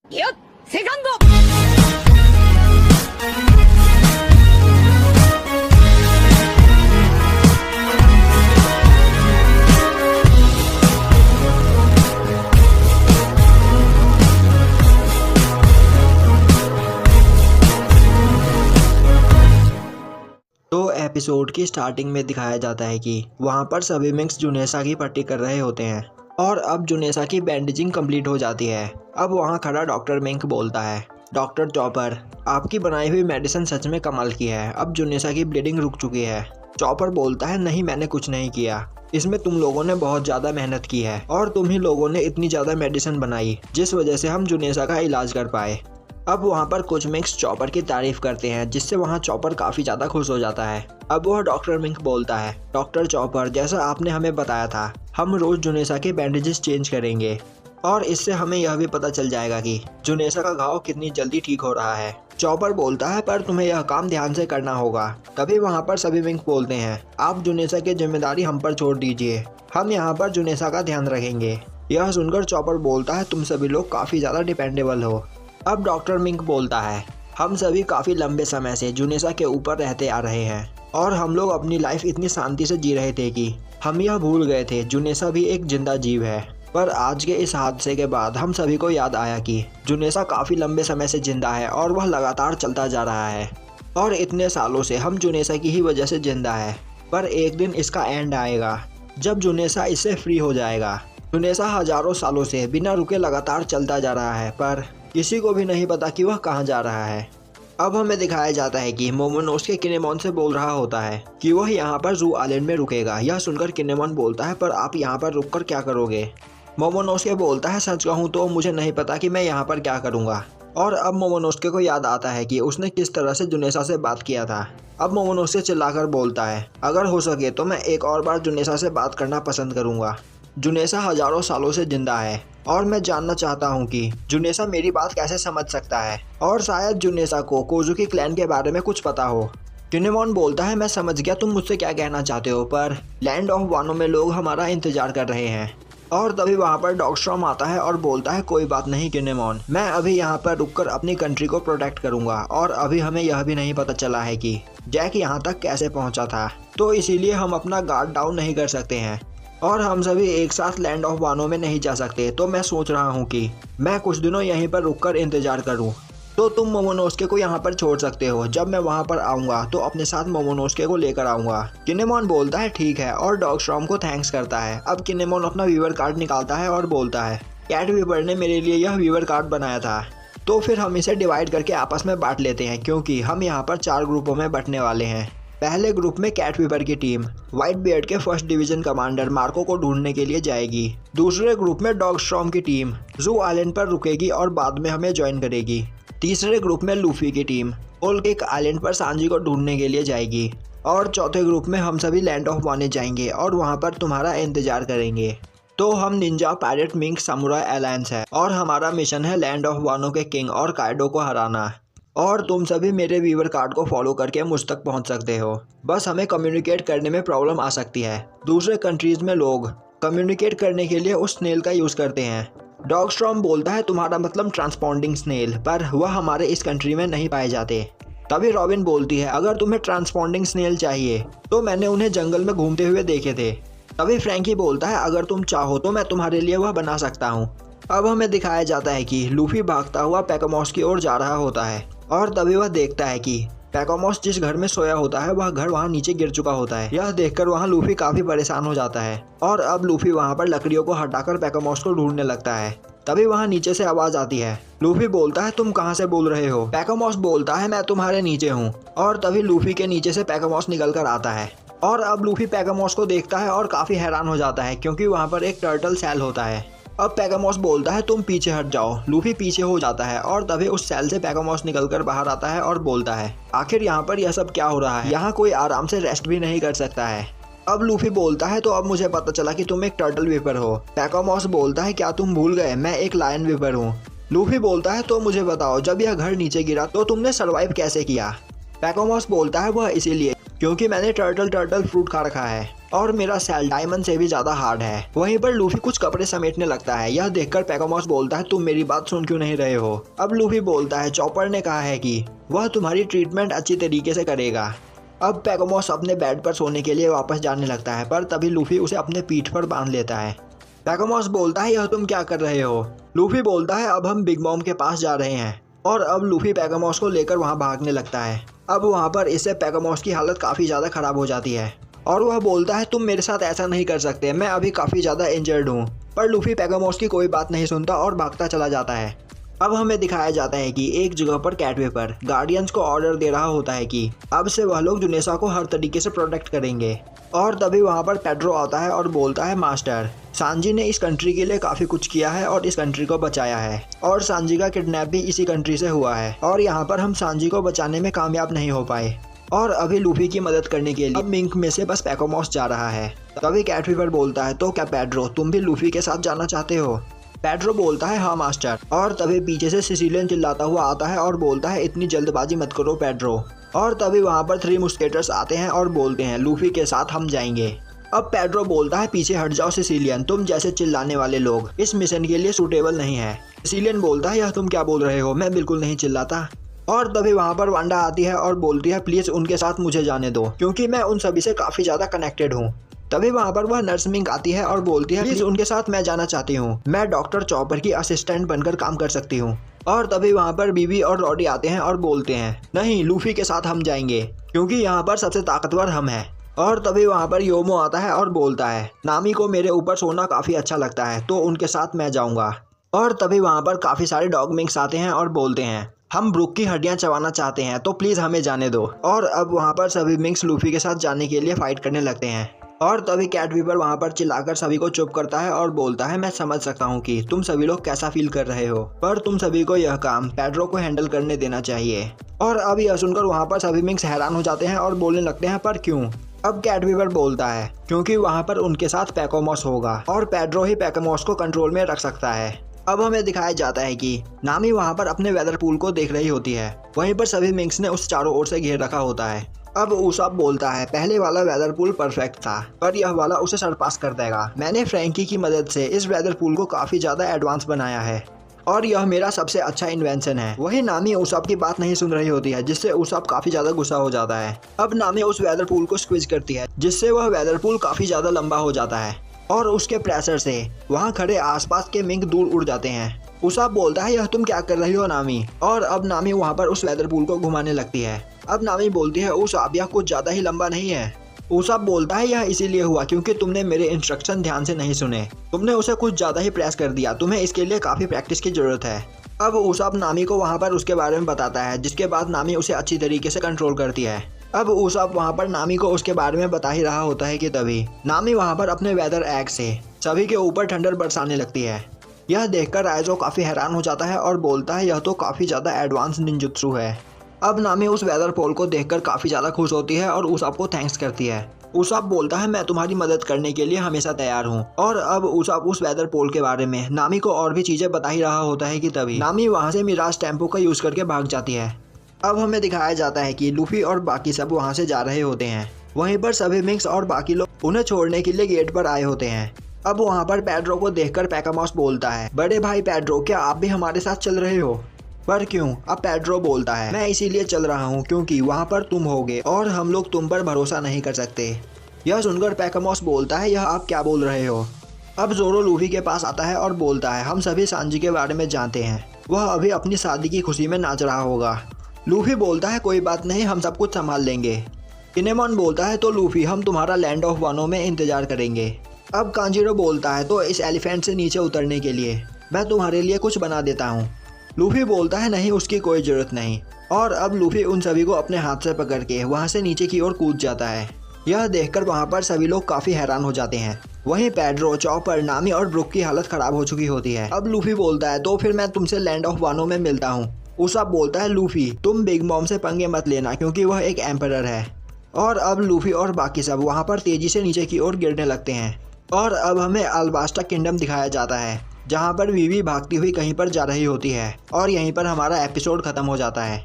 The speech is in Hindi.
よっセカンド तो एपिसोड की स्टार्टिंग में दिखाया जाता है कि वहाँ पर सभी मिंक्स जुनेसा की पट्टी कर रहे होते हैं और अब जुनेसा की बैंडेजिंग कंप्लीट हो जाती है। अब वहाँ खड़ा डॉक्टर मिंक बोलता है, डॉक्टर चॉपर, आपकी बनाई हुई मेडिसिन सच में कमाल की है। अब जुनेसा की ब्लीडिंग रुक चुकी है। चॉपर बोलता है, नहीं मैंने कुछ नहीं किया, इसमें तुम लोगों ने बहुत ज़्यादा मेहनत की है और तुम ही लोगों ने इतनी ज़्यादा मेडिसिन बनाई जिस वजह से हम जुनेसा का इलाज कर पाए। अब वहाँ पर कुछ मिंक्स चॉपर की तारीफ करते हैं जिससे वहाँ चॉपर काफ़ी ज़्यादा खुश हो जाता है। अब वह डॉक्टर मिंक बोलता है, डॉक्टर चॉपर, जैसा आपने हमें बताया था हम रोज़ जुनेसा के बैंडेजेस चेंज करेंगे और इससे हमें यह भी पता चल जाएगा कि जुनेसा का घाव कितनी जल्दी ठीक हो रहा है। चॉपर बोलता है, पर तुम्हें यह काम ध्यान से करना होगा। तभी वहाँ पर सभी मिंक बोलते हैं, आप जुनेसा की जिम्मेदारी हम पर छोड़ दीजिए, हम यहाँ पर जुनेसा का ध्यान रखेंगे। यह सुनकर चॉपर बोलता है, तुम सभी लोग काफ़ी ज़्यादा डिपेंडेबल हो। अब डॉक्टर मिंक बोलता है, हम सभी काफ़ी लंबे समय से जुनेसा के ऊपर रहते आ रहे हैं और हम लोग अपनी लाइफ इतनी शांति से जी रहे थे कि हम यह भूल गए थे जुनेसा भी एक जिंदा जीव है। पर आज के इस हादसे के बाद हम सभी को याद आया कि जुनेसा काफ़ी लंबे समय से जिंदा है और वह लगातार चलता जा रहा है और इतने सालों से हम जुनेसा की ही वजह से जिंदा है। पर एक दिन इसका एंड आएगा जब जुनेसा इससे फ्री हो जाएगा। जुनेसा हजारों सालों से बिना रुके लगातार चलता जा रहा है पर किसी को भी नहीं पता कि वह कहाँ जा रहा है। अब हमें दिखाया जाता है कि मोमोनोसके किनेमोन से बोल रहा होता है कि वह यहाँ पर जू आइलैंड में रुकेगा। यह सुनकर किनेमोन बोलता है, पर आप यहाँ पर रुककर क्या करोगे? मोमोनोसके बोलता है, सच कहूँ तो मुझे नहीं पता कि मैं यहाँ पर क्या करूँगा। और अब मोमोनोसके को याद आता है कि उसने किस तरह से जुनेसा से बात किया था। अब मोमोनोसके चिल्लाकर बोलता है, अगर हो सके तो मैं एक और बार जुनेसा से बात करना पसंद करूँगा। जुनेसा हजारों सालों से जिंदा है और मैं जानना चाहता हूँ कि जुनेसा मेरी बात कैसे समझ सकता है और शायद जुनेसा को कोजुकी क्लैन के बारे में कुछ पता हो। किनेमोन बोलता है, मैं समझ गया तुम मुझसे क्या कहना चाहते हो, पर लैंड ऑफ वानो में लोग हमारा इंतजार कर रहे हैं। और तभी वहाँ पर डॉगस्ट्रॉम आता है और बोलता है, कोई बात नहीं किनेमोन, मैं अभी यहाँ पर रुककर अपनी कंट्री को प्रोटेक्ट करूँगा और अभी हमें यह भी नहीं पता चला है कि जैक यहाँ तक कैसे पहुँचा था, तो इसीलिए हम अपना गार्ड डाउन नहीं कर सकते हैं और हम सभी एक साथ लैंड ऑफ वानो में नहीं जा सकते। तो मैं सोच रहा हूँ कि मैं कुछ दिनों यहीं पर रुककर इंतजार करूँ। तो तुम मोमोनोसके को यहाँ पर छोड़ सकते हो, जब मैं वहाँ पर आऊँगा तो अपने साथ मोमोनोसके को लेकर आऊँगा। किनेमोन बोलता है, ठीक है, और डॉगस्ट्रॉम को थैंक्स करता है। अब किनेमोन अपना वीवर कार्ड निकालता है और बोलता है, कैट वीवर ने मेरे लिए यह वीवर कार्ड बनाया था, तो फिर हम इसे डिवाइड करके आपस में बांट लेते हैं क्योंकि हम यहाँ पर 4 ग्रुपों में बंटने वाले हैं। पहले ग्रुप में कैट वीवर की टीम व्हाइट बियर्ड के फर्स्ट डिवीजन कमांडर मार्को को ढूंढने के लिए जाएगी। दूसरे ग्रुप में डॉगस्ट्रॉम की टीम जू आइलैंड पर रुकेगी और बाद में हमें ज्वाइन करेगी। तीसरे ग्रुप में लूफी की टीम होल केक आइलैंड पर सांजी को ढूंढने के लिए जाएगी और चौथे ग्रुप में हम सभी लैंड ऑफ वानो जाएंगे और वहाँ पर तुम्हारा इंतजार करेंगे। तो हम Ninja pirate mink samurai alliance है और हमारा मिशन है लैंड ऑफ वानो के किंग और काइडो को हराना। और तुम सभी मेरे वीवर कार्ड को फॉलो करके मुझ तक पहुंच सकते हो, बस हमें कम्युनिकेट करने में प्रॉब्लम आ सकती है। दूसरे कंट्रीज में लोग कम्युनिकेट करने के लिए उस स्नेल का यूज़ करते हैं। डॉगस्ट्रॉम बोलता है, तुम्हारा मतलब ट्रांसपॉन्डिंग स्नेल, पर वह हमारे इस कंट्री में नहीं पाए जाते। तभी रॉबिन बोलती है, अगर तुम्हें ट्रांसपॉन्डिंग स्नेल चाहिए तो मैंने उन्हें जंगल में घूमते हुए देखे थे। तभी फ्रैंकी बोलता है, अगर तुम चाहो तो मैं तुम्हारे लिए वह बना सकता हूँ। अब हमें दिखाया जाता है कि लूफी भागता हुआ पैकोमॉस की ओर जा रहा होता है और तभी वह देखता है कि पैकोमॉस जिस घर में सोया होता है वह घर वहां नीचे गिर चुका होता है। यह देखकर वहां लूफी काफी परेशान हो जाता है और अब लूफी वहां पर लकड़ियों को हटाकर पैकोमॉस को ढूंढने लगता है। तभी वहां नीचे से आवाज आती है। लूफी बोलता है, तुम कहां से बोल रहे हो? पैकोमॉस बोलता है, मैं तुम्हारे नीचे हूँ। और तभी लूफी के नीचे से पैकोमॉस निकल कर आता है और अब लूफी पैकोमॉस को देखता है और काफी हैरान हो जाता है क्योंकि वहाँ पर एक टर्टल सेल होता है। अब पैकोमॉस बोलता है, तुम पीछे हट जाओ। लूफी पीछे हो जाता है और तभी उस सेल से पैकोमॉस निकलकर बाहर आता है और बोलता है, आखिर यहाँ पर यह सब क्या हो रहा है? यहाँ कोई आराम से रेस्ट भी नहीं कर सकता है। अब लूफी बोलता है, तो अब मुझे पता चला कि तुम एक टर्टल वीपर हो। पैकोमॉस बोलता है, क्या तुम भूल गए मैं एक लायन वीपर हूँ। लूफी बोलता है, तो मुझे बताओ जब यह घर नीचे गिरा तो तुमने सर्वाइव कैसे किया? पैकोमॉस बोलता है, वह इसीलिए क्योंकि मैंने टर्टल फ्रूट खा रखा है। और मेरा सेल डायमंड से भी ज्यादा हार्ड है। वहीं पर लूफी कुछ कपड़े समेटने लगता है। यह देखकर पैकोमॉस बोलता है तुम मेरी बात सुन क्यों नहीं रहे हो। अब लूफी बोलता है चॉपर ने कहा है कि वह तुम्हारी ट्रीटमेंट अच्छी तरीके से करेगा। अब पैकोमॉस अपने बेड पर सोने के लिए वापस जाने लगता है, पर तभी लूफी उसे अपने पीठ पर बांध लेता है। पैकोमॉस बोलता है यह तुम क्या कर रहे हो। लूफी बोलता है अब हम बिग मॉम के पास जा रहे हैं। और अब लूफी पैकोमॉस को लेकर वहां भागने लगता है। अब वहां पर इससे पैकोमॉस की हालत काफ़ी ज़्यादा ख़राब हो जाती है और वह बोलता है तुम मेरे साथ ऐसा नहीं कर सकते, मैं अभी काफ़ी ज़्यादा इंजर्ड हूँ। पर लूफी पैकोमॉस की कोई बात नहीं सुनता और भागता चला जाता है। अब हमें दिखाया जाता है कि एक जगह पर कैटवेपर गार्डियंस को ऑर्डर दे रहा होता है कि अब से वह लोग जुनेसा को हर तरीके से प्रोटेक्ट करेंगे। और तभी वहाँ पर पेड्रो आता है और बोलता है मास्टर, सांजी ने इस कंट्री के लिए काफ़ी कुछ किया है और इस कंट्री को बचाया है और सांजी का किडनैप भी इसी कंट्री से हुआ है और यहाँ पर हम सांजी को बचाने में कामयाब नहीं हो पाए और अभी लूफी की मदद करने के लिए अब मिंक में से बस पैकोमॉस जा रहा है। तभी कैटवेपर बोलता है तो क्या पेड्रो तुम भी लूफी के साथ जाना चाहते हो। पेड्रो बोलता है हाँ मास्टर। और तभी पीछे से सिसिलियन चिल्लाता हुआ आता है और बोलता है इतनी जल्दबाजी मत करो पेड्रो। और तभी वहाँ पर 3 मुस्केटर्स आते हैं और बोलते हैं लूफी के साथ हम जाएंगे। अब पेड्रो बोलता है पीछे हट जाओ सिसिलियन, तुम जैसे चिल्लाने वाले लोग इस मिशन के लिए सूटेबल नहीं है। सिसिलियन बोलता है यह तुम क्या बोल रहे हो, मैं बिल्कुल नहीं चिल्लाता। और तभी वहाँ पर वांडा आती है और बोलती है प्लीज उनके साथ मुझे जाने दो क्योंकि मैं उन सभी से काफी ज्यादा कनेक्टेड हूँ। तभी वहाँ पर वह नर्स मिंक आती है और बोलती है प्लीज उनके साथ मैं जाना चाहती हूँ, मैं डॉक्टर चॉपर की असिस्टेंट बनकर काम कर सकती हूँ। और तभी वहाँ पर बीबी और रॉडी आते हैं और बोलते हैं नहीं लूफी के साथ हम जाएंगे क्योंकि यहाँ पर सबसे ताकतवर हम हैं। और तभी वहाँ पर योमो आता है और बोलता है नामी को मेरे ऊपर सोना काफ़ी अच्छा लगता है तो उनके साथ मैं जाऊँगा। और तभी वहाँ पर काफ़ी सारे डॉग मिंक्स आते हैं और बोलते हैं हम ब्रुक की हड्डियाँ चबाना चाहते हैं तो प्लीज़ हमें जाने दो। और अब वहाँ पर सभी मिंक्स लूफी के साथ जाने के लिए फाइट करने लगते हैं। और तभी कैटवेपर वहाँ पर चिल्लाकर सभी को चुप करता है और बोलता है मैं समझ सकता हूँ कि तुम सभी लोग कैसा फील कर रहे हो, पर तुम सभी को यह काम पेड्रो को हैंडल करने देना चाहिए। और अब यह सुनकर वहाँ पर सभी मिंक्स हैरान हो जाते हैं और बोलने लगते हैं पर क्यों। अब कैटवेपर बोलता है क्योंकि वहाँ पर उनके साथ पैकोमॉस होगा और पेड्रो ही पैकोमॉस को कंट्रोल में रख सकता है। अब हमें दिखाया जाता है कि नामी वहाँ पर अपने वेदर पूल को देख रही होती है। वहीं पर सभी मिंक्स ने उस चारों ओर से घेर रखा होता है। अब उसाप बोलता है पहले वाला वेदर पूल परफेक्ट था पर यह वाला उसे सरपास कर देगा। मैंने फ्रैंकी की मदद से इस वेदर पूल को काफ़ी ज़्यादा एडवांस बनाया है और यह मेरा सबसे अच्छा इन्वेंशन है। वही नामी उसाप की बात नहीं सुन रही होती है जिससे उसाप काफ़ी ज़्यादा गुस्सा हो जाता है। अब नामी उस वेदर पूल को स्क्वीज करती है जिससे वह वेदर पूल काफ़ी ज़्यादा लंबा हो जाता है और उसके प्रेशर से वहाँ खड़े आसपास के मिंक दूर उड़ जाते हैं। उसाप बोलता है यह तुम क्या कर रही हो नामी। और अब नामी वहाँ पर उस वेदर पूल को घुमाने लगती है। अब नामी बोलती है उसाप यह कुछ ज़्यादा ही लंबा नहीं है। उसाप बोलता है यह इसीलिए हुआ क्योंकि तुमने मेरे इंस्ट्रक्शन ध्यान से नहीं सुने, तुमने उसे कुछ ज़्यादा ही प्रेस कर दिया, तुम्हें इसके लिए काफ़ी प्रैक्टिस की ज़रूरत है। अब उसाप नामी को वहाँ पर उसके बारे में बताता है जिसके बाद नामी उसे अच्छी तरीके से कंट्रोल करती है। अब उसाप वहाँ पर नामी को उसके बारे में बता ही रहा होता है कि तभी नामी वहाँ पर अपने वेदर एग से सभी के ऊपर ठंडर बरसाने लगती है। यह देखकर राइजो काफ़ी हैरान हो जाता है और बोलता है यह तो काफ़ी ज़्यादा एडवांस निंजुत्सु है। अब नामी उस वेदर पोल को देखकर काफ़ी ज़्यादा खुश होती है और उसाप को थैंक्स करती है। उसाप बोलता है मैं तुम्हारी मदद करने के लिए हमेशा तैयार हूँ। और अब उसाप उस वेदर पोल के बारे में नामी को और भी चीज़ें बता ही रहा होता है कि तभी नामी वहाँ से मिराज टेम्पो का यूज़ करके भाग जाती है। अब हमें दिखाया जाता है कि लूफी और बाकी सब वहाँ से जा रहे होते हैं। वहीं पर सभी मिंक्स और बाकी लोग उन्हें छोड़ने के लिए गेट पर आए होते हैं। अब वहाँ पर पेड्रो को देखकर पैकोमॉस बोलता है बड़े भाई पेड्रो क्या आप भी हमारे साथ चल रहे हो। पर क्यों। अब पेड्रो बोलता है मैं इसीलिए चल रहा हूँ क्योंकि वहाँ पर तुम होगे और हम लोग तुम पर भरोसा नहीं कर सकते। यह सुनकर पैकोमॉस बोलता है यह आप क्या बोल रहे हो। अब जोरो लूफी के पास आता है और बोलता है हम सभी सांजी के बारे में जानते हैं, वह अभी अपनी शादी की खुशी में नाच रहा होगा। लूफी बोलता है कोई बात नहीं हम सब कुछ संभाल लेंगे। किनेमॉन बोलता है तो लूफी हम तुम्हारा लैंड ऑफ वानो में इंतजार करेंगे। अब कांजीरो बोलता है तो इस एलिफेंट से नीचे उतरने के लिए मैं तुम्हारे लिए कुछ बना देता हूँ। लूफी बोलता है नहीं उसकी कोई ज़रूरत नहीं। और अब लूफी उन सभी को अपने हाथ से पकड़ के वहाँ से नीचे की ओर कूद जाता है। यह देखकर वहाँ पर सभी लोग काफ़ी हैरान हो जाते हैं। वहीं पेड्रो, चॉपर, नामी और ब्रुक की हालत ख़राब हो चुकी होती है। अब लूफी बोलता है तो फिर मैं तुमसे लैंड ऑफ वानो में मिलता हूँ। उसाप बोलता है लूफी तुम बिग मॉम से पंगे मत लेना क्योंकि वह एक एम्परर है। और अब लूफी और बाकी सब वहाँ पर तेज़ी से नीचे की ओर गिरने लगते हैं। और अब हमें अल्बास्टा किंगडम दिखाया जाता है जहाँ पर वीवी भागती हुई कहीं पर जा रही होती है और यहीं पर हमारा एपिसोड ख़त्म हो जाता है।